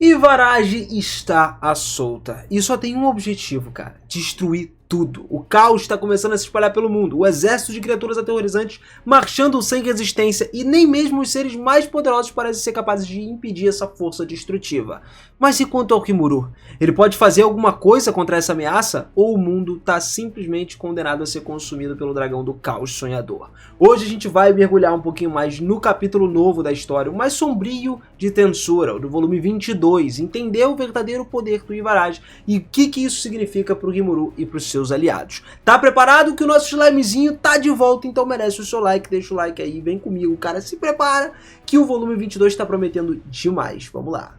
Ivarage está à solta e só tem um objetivo, cara: destruir tudo. O caos está começando a se espalhar pelo mundo, o exército de criaturas aterrorizantes marchando sem resistência e nem mesmo os seres mais poderosos parecem ser capazes de impedir essa força destrutiva. Mas e quanto ao Rimuru? Ele pode fazer alguma coisa contra essa ameaça? Ou o mundo está simplesmente condenado a ser consumido pelo dragão do caos sonhador? Hoje a gente vai mergulhar um pouquinho mais no capítulo novo da história, o mais sombrio de Tensura, do volume 22, entender o verdadeiro poder do Ivarage e o que isso significa para o Rimuru e para os seus aliados. Tá preparado que o nosso slimezinho tá de volta, então merece o seu like, deixa o like aí, vem comigo, cara, se prepara que o volume 22 tá prometendo demais. Vamos lá.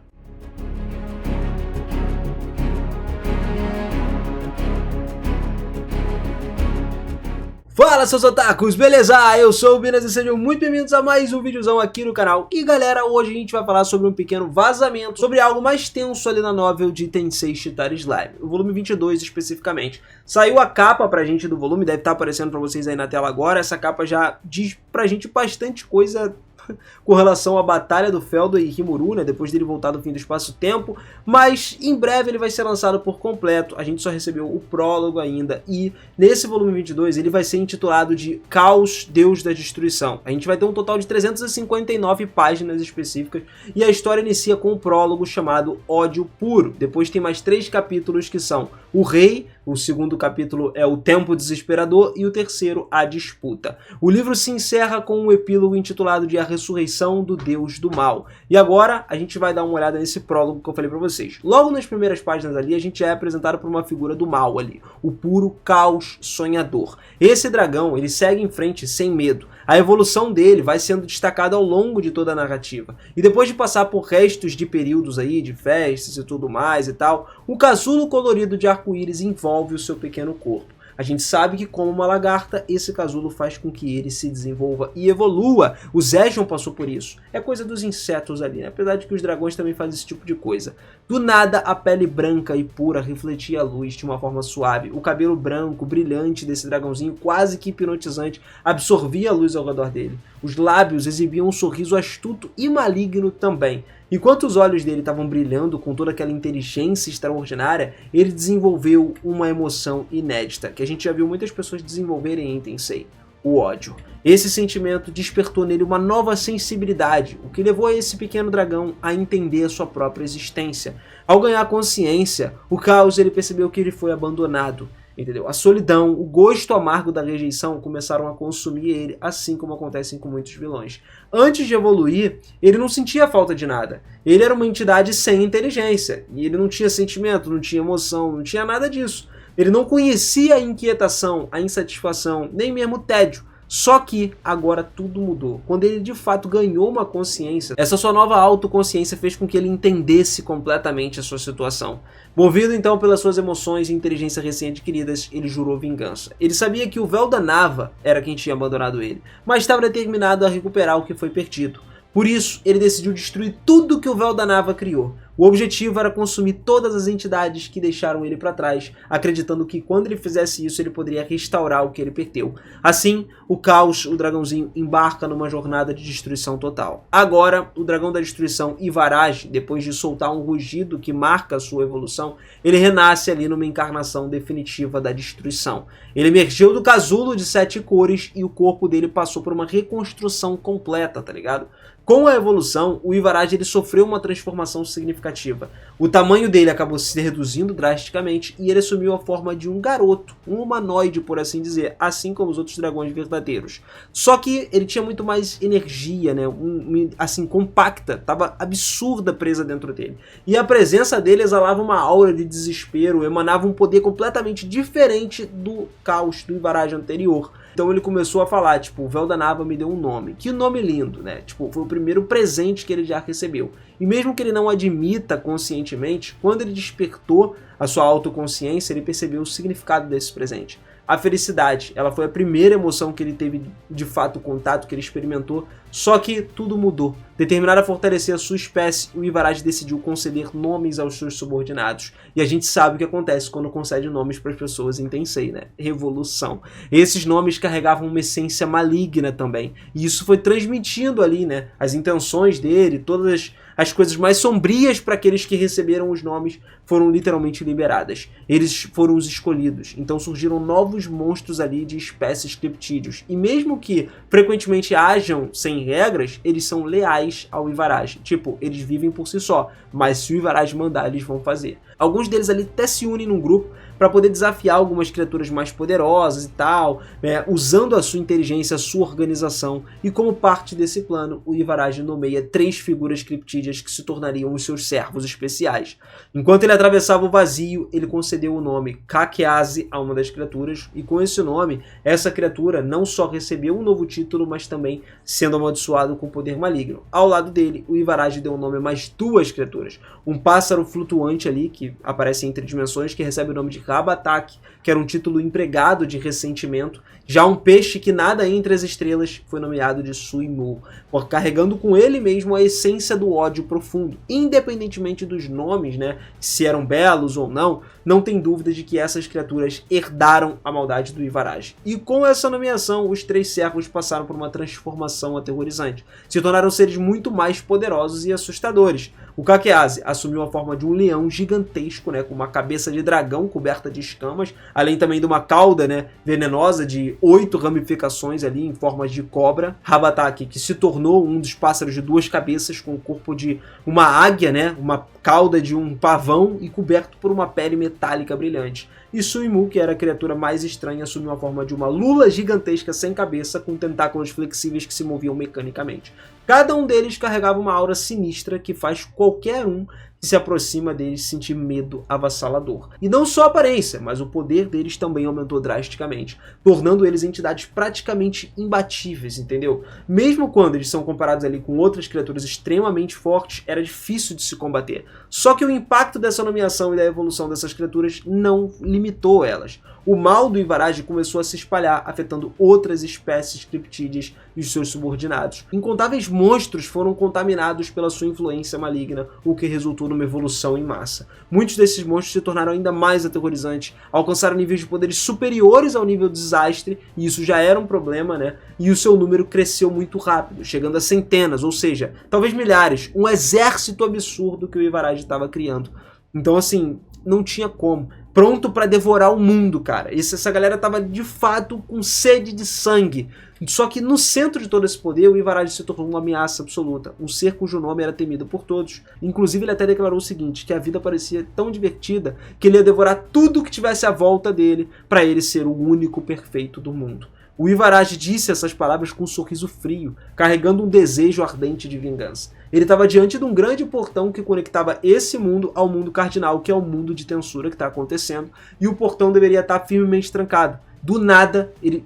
Fala, seus otakus, beleza? Eu sou o Binas e sejam muito bem-vindos a mais um videozão aqui no canal. E galera, hoje a gente vai falar sobre um pequeno vazamento, sobre algo mais tenso ali na novel de Tensei Shitara Slime, o volume 22 especificamente. Saiu a capa pra gente do volume, deve estar aparecendo pra vocês aí na tela agora. Essa capa já diz pra gente bastante coisa com relação à batalha do Feldo e Rimuru, né, depois dele voltar do fim do espaço-tempo, mas em breve ele vai ser lançado por completo. A gente só recebeu o prólogo ainda, e nesse volume 22 ele vai ser intitulado de Caos, Deus da Destruição. A gente vai ter um total de 359 páginas específicas, e a história inicia com um prólogo chamado Ódio Puro. Depois tem mais 3 capítulos que são o Rei, o segundo capítulo é o Tempo Desesperador e o terceiro a Disputa. O livro se encerra com um epílogo intitulado de A Ressurreição do Deus do Mal. E agora a gente vai dar uma olhada nesse prólogo que eu falei pra vocês. Logo nas primeiras páginas ali a gente é apresentado por uma figura do mal ali, o puro caos sonhador. Esse dragão, ele segue em frente sem medo. A evolução dele vai sendo destacada ao longo de toda a narrativa. E depois de passar por restos de períodos aí, de festas e tudo mais e tal, o casulo colorido de arco-íris envolve o seu pequeno corpo. A gente sabe que, como uma lagarta, esse casulo faz com que ele se desenvolva e evolua. O Zejon passou por isso. É coisa dos insetos ali, né? Apesar de que os dragões também fazem esse tipo de coisa. Do nada, a pele branca e pura refletia a luz de uma forma suave. O cabelo branco, brilhante desse dragãozinho, quase que hipnotizante, absorvia a luz ao redor dele. Os lábios exibiam um sorriso astuto e maligno também. Enquanto os olhos dele estavam brilhando com toda aquela inteligência extraordinária, ele desenvolveu uma emoção inédita, que a gente já viu muitas pessoas desenvolverem em Tensei: o ódio. Esse sentimento despertou nele uma nova sensibilidade, o que levou a esse pequeno dragão a entender a sua própria existência. Ao ganhar consciência, o caos, ele percebeu que ele foi abandonado. Entendeu? A solidão, o gosto amargo da rejeição começaram a consumir ele, assim como acontecem com muitos vilões. Antes de evoluir, ele não sentia falta de nada. Ele era uma entidade sem inteligência, e ele não tinha sentimento, não tinha emoção, não tinha nada disso. Ele não conhecia a inquietação, a insatisfação, nem mesmo o tédio. Só que agora tudo mudou. Quando ele de fato ganhou uma consciência, essa sua nova autoconsciência fez com que ele entendesse completamente a sua situação. Movido então pelas suas emoções e inteligência recém-adquiridas, ele jurou vingança. Ele sabia que o Véu da Nava era quem tinha abandonado ele, mas estava determinado a recuperar o que foi perdido. Por isso, ele decidiu destruir tudo que o Véu da Nava criou. O objetivo era consumir todas as entidades que deixaram ele para trás, acreditando que quando ele fizesse isso ele poderia restaurar o que ele perdeu. Assim, o caos, o dragãozinho, embarca numa jornada de destruição total. Agora, o dragão da destruição, Ivarage, depois de soltar um rugido que marca a sua evolução, ele renasce ali numa encarnação definitiva da destruição. Ele emergiu do casulo de 7 cores e o corpo dele passou por uma reconstrução completa, tá ligado? Com a evolução, o Ivarage ele sofreu uma transformação significativa. O tamanho dele acabou se reduzindo drasticamente e ele assumiu a forma de um garoto, um humanoide, por assim dizer, assim como os outros dragões verdadeiros. Só que ele tinha muito mais energia, né? Assim, compacta, tava absurda presa dentro dele. E a presença dele exalava uma aura de desespero, emanava um poder completamente diferente do caos do Ivarage anterior. Então ele começou a falar, tipo, o Véu da Nava me deu um nome. Que nome lindo, né? Tipo, foi o primeiro presente que ele já recebeu. E mesmo que ele não admita conscientemente, quando ele despertou a sua autoconsciência, ele percebeu o significado desse presente. A felicidade, ela foi a primeira emoção que ele teve de fato contato, que ele experimentou, só que tudo mudou. Determinado a fortalecer a sua espécie, o Ivarage decidiu conceder nomes aos seus subordinados. E a gente sabe o que acontece quando concede nomes para as pessoas em Tensei, né? Revolução. Esses nomes carregavam uma essência maligna também. E isso foi transmitindo ali, né, as intenções dele, todas as coisas mais sombrias para aqueles que receberam os nomes foram literalmente liberadas. Eles foram os escolhidos. Então surgiram novos monstros ali de espécies criptídeos. E mesmo que frequentemente hajam sem regras, eles são leais ao Ivaraj. Tipo, eles vivem por si só, mas se o Ivaraj mandar, eles vão fazer. Alguns deles ali até se unem num grupo para poder desafiar algumas criaturas mais poderosas e tal, usando a sua inteligência, a sua organização. E como parte desse plano, o Ivaraj nomeia 3 figuras criptídeas que se tornariam os seus servos especiais. Enquanto ele atravessava o vazio, ele concedeu o nome Kakeazi a uma das criaturas, e com esse nome, essa criatura não só recebeu um novo título, mas também sendo amaldiçoado com poder maligno. Ao lado dele, o Ivaraj deu o nome a mais 2 criaturas. Um pássaro flutuante ali, que aparece entre dimensões, que recebe o nome de Rabatak, que era um título empregado de ressentimento. Já um peixe que nada entre as estrelas foi nomeado de Suimu, carregando com ele mesmo a essência do ódio profundo. Independentemente dos nomes, se eram belos ou não tem dúvida de que essas criaturas herdaram a maldade do Ivaraj. E com essa nomeação, os 3 servos passaram por uma transformação aterrorizante. Se tornaram seres muito mais poderosos e assustadores. O Kakeazi assumiu a forma de um leão gigantesco, com uma cabeça de dragão coberta de escamas, além também de uma cauda venenosa de 8 ramificações ali em formas de cobra. Rabatak, que se tornou um dos pássaros de 2 cabeças, com o corpo de uma águia, uma cauda de um pavão e coberto por uma pele metálica brilhante. E Suimu, que era a criatura mais estranha, assumiu a forma de uma lula gigantesca sem cabeça, com tentáculos flexíveis que se moviam mecanicamente. Cada um deles carregava uma aura sinistra que faz qualquer um que se aproxima deles sentir medo avassalador. E não só a aparência, mas o poder deles também aumentou drasticamente, tornando eles entidades praticamente imbatíveis, entendeu? Mesmo quando eles são comparados ali com outras criaturas extremamente fortes, era difícil de se combater. Só que o impacto dessa nomeação e da evolução dessas criaturas não limitou elas. O mal do Ivaraj começou a se espalhar, afetando outras espécies criptídeas e os seus subordinados. Incontáveis monstros foram contaminados pela sua influência maligna, o que resultou numa evolução em massa. Muitos desses monstros se tornaram ainda mais aterrorizantes, alcançaram níveis de poderes superiores ao nível do desastre, e isso já era um problema, e o seu número cresceu muito rápido, chegando a centenas, ou seja, talvez milhares, um exército absurdo que o Ivaraj estava criando. Então, assim, não tinha como. Pronto para devorar o mundo, cara. Essa galera tava de fato com sede de sangue. Só que no centro de todo esse poder, o Ivaraj se tornou uma ameaça absoluta. Um ser cujo nome era temido por todos. Inclusive, ele até declarou o seguinte, que a vida parecia tão divertida que ele ia devorar tudo que tivesse à volta dele para ele ser o único perfeito do mundo. O Ivaraj disse essas palavras com um sorriso frio, carregando um desejo ardente de vingança. Ele estava diante de um grande portão que conectava esse mundo ao mundo cardinal, que é o mundo de tensura que está acontecendo, e o portão deveria estar firmemente trancado. Do nada, ele,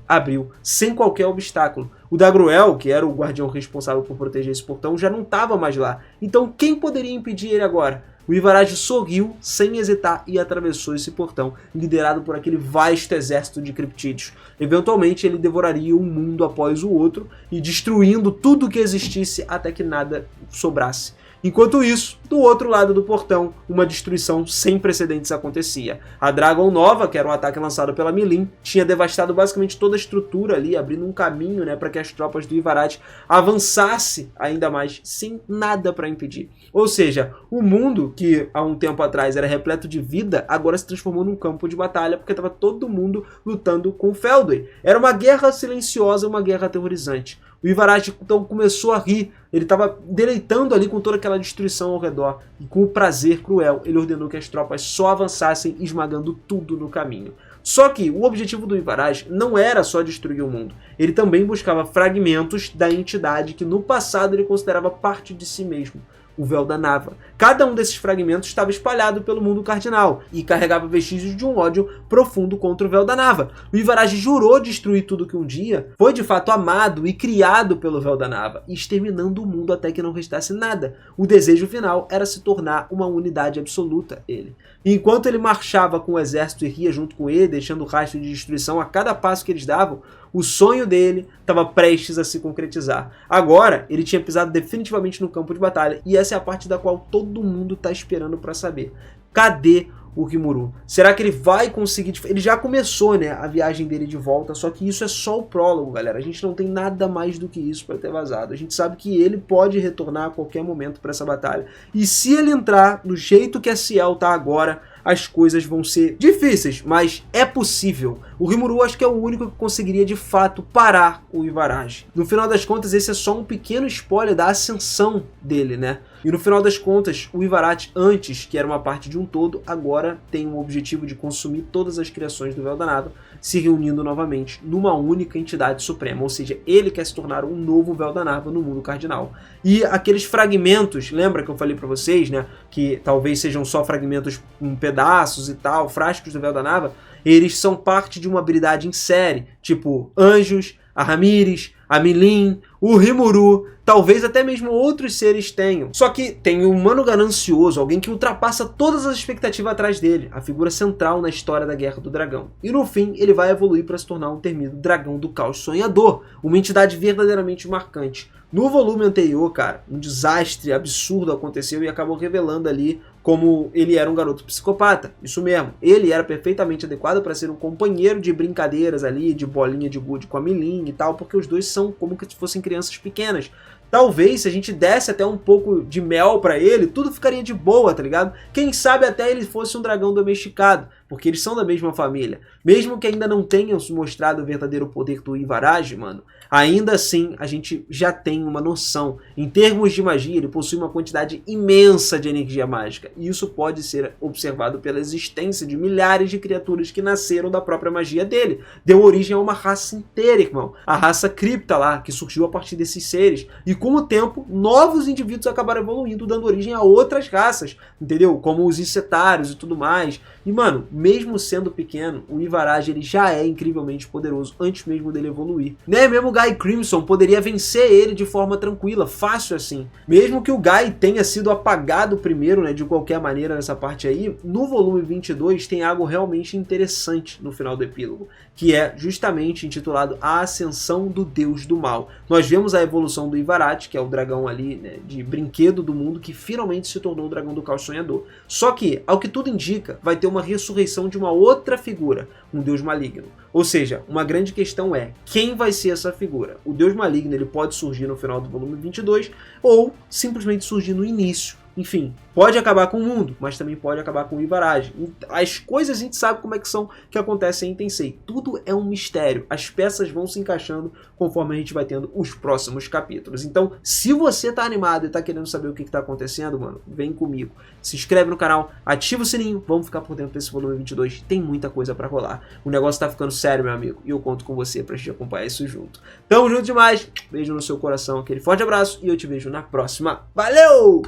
abriu, sem qualquer obstáculo. O Dagruel, que era o guardião responsável por proteger esse portão, já não estava mais lá. Então quem poderia impedir ele agora? O Ivaraj sorriu sem hesitar e atravessou esse portão, liderado por aquele vasto exército de criptídeos. Eventualmente ele devoraria um mundo após o outro, e destruindo tudo que existisse até que nada sobrasse. Enquanto isso, do outro lado do portão, uma destruição sem precedentes acontecia. A Dragon Nova, que era um ataque lançado pela Milin, tinha devastado basicamente toda a estrutura ali, abrindo um caminho para que as tropas do Ivaraj avançassem ainda mais, sem nada para impedir. Ou seja, o mundo, que há um tempo atrás era repleto de vida, agora se transformou num campo de batalha, porque estava todo mundo lutando com Feldway. Era uma guerra silenciosa, uma guerra aterrorizante. O Ivaraj então começou a rir, ele estava deleitando ali com toda aquela destruição ao redor, e com o prazer cruel ele ordenou que as tropas só avançassem, esmagando tudo no caminho. Só que o objetivo do Ivaraj não era só destruir o mundo, ele também buscava fragmentos da entidade que no passado ele considerava parte de si mesmo. O Véu da Nava. Cada um desses fragmentos estava espalhado pelo mundo cardinal e carregava vestígios de um ódio profundo contra o Véu da Nava. O Ivaraj jurou destruir tudo que um dia foi de fato amado e criado pelo Véu da Nava, exterminando o mundo até que não restasse nada. O desejo final era se tornar uma unidade absoluta, ele. E enquanto ele marchava com o exército e ria junto com ele, deixando rastro de destruição a cada passo que eles davam, o sonho dele estava prestes a se concretizar. Agora, ele tinha pisado definitivamente no campo de batalha, e essa é a parte da qual todo mundo está esperando para saber. Cadê o Rimuru? Será que ele vai conseguir... Ele já começou, né, a viagem dele de volta, só que isso é só o prólogo, galera. A gente não tem nada mais do que isso para ter vazado. A gente sabe que ele pode retornar a qualquer momento para essa batalha. E se ele entrar do jeito que a Ciel tá agora, as coisas vão ser difíceis, mas é possível. O Rimuru acho que é o único que conseguiria de fato parar o Ivarage. No final das contas, esse é só um pequeno spoiler da ascensão dele, né? E no final das contas, o Ivarate antes, que era uma parte de um todo, agora tem o objetivo de consumir todas as criações do Véu da Nava, se reunindo novamente numa única entidade suprema. Ou seja, ele quer se tornar um novo Véu da Nava no mundo cardinal. E aqueles fragmentos, lembra que eu falei pra vocês, né? Que talvez sejam só fragmentos em pedaços e tal, frascos do Véu da Nava, eles são parte de uma habilidade em série, tipo Anjos, a Ramírez, a Milin, o Rimuru, talvez até mesmo outros seres tenham. Só que tem um humano ganancioso, alguém que ultrapassa todas as expectativas atrás dele, a figura central na história da Guerra do Dragão. E no fim, ele vai evoluir para se tornar um temido Dragão do Caos Sonhador, uma entidade verdadeiramente marcante. No volume anterior, cara, um desastre absurdo aconteceu e acabou revelando ali como ele era um garoto psicopata. Isso mesmo, ele era perfeitamente adequado para ser um companheiro de brincadeiras ali, de bolinha de gude com a Milin e tal, porque os dois são como se fossem crianças pequenas. Talvez, se a gente desse até um pouco de mel pra ele, tudo ficaria de boa, tá ligado? Quem sabe até ele fosse um dragão domesticado, porque eles são da mesma família. Mesmo que ainda não tenham mostrado o verdadeiro poder do Ivarage, mano, ainda assim a gente já tem uma noção. Em termos de magia, ele possui uma quantidade imensa de energia mágica, e isso pode ser observado pela existência de milhares de criaturas que nasceram da própria magia dele. Deu origem a uma raça inteira, irmão. A raça cripta lá, que surgiu a partir desses seres. E com o tempo, novos indivíduos acabaram evoluindo, dando origem a outras raças, entendeu? Como os insetários e tudo mais. E, mano, mesmo sendo pequeno, o Ivarage ele já é incrivelmente poderoso antes mesmo dele evoluir. Nem mesmo o Guy Crimson poderia vencer ele de forma tranquila, fácil assim. Mesmo que o Guy tenha sido apagado primeiro, né, de qualquer maneira nessa parte aí, no volume 22 tem algo realmente interessante no final do epílogo, que é justamente intitulado A Ascensão do Deus do Mal. Nós vemos a evolução do Ivarate, que é o dragão ali, né, de brinquedo do mundo, que finalmente se tornou o dragão do Caos Sonhador. Só que, ao que tudo indica, vai ter uma ressurreição de uma outra figura, um deus maligno. Ou seja, uma grande questão é, quem vai ser essa figura? O deus maligno ele pode surgir no final do volume 22, ou simplesmente surgir no início. Enfim, pode acabar com o mundo, mas também pode acabar com o Ivarage. As coisas a gente sabe como é que são, que acontecem em Tensei. Tudo é um mistério. As peças vão se encaixando conforme a gente vai tendo os próximos capítulos. Então, se você tá animado e tá querendo saber o que tá acontecendo, mano, vem comigo. Se inscreve no canal, ativa o sininho, vamos ficar por dentro desse volume 22. Tem muita coisa pra rolar. O negócio tá ficando sério, meu amigo, e eu conto com você pra gente acompanhar isso junto. Tamo junto demais. Beijo no seu coração, aquele forte abraço e eu te vejo na próxima. Valeu!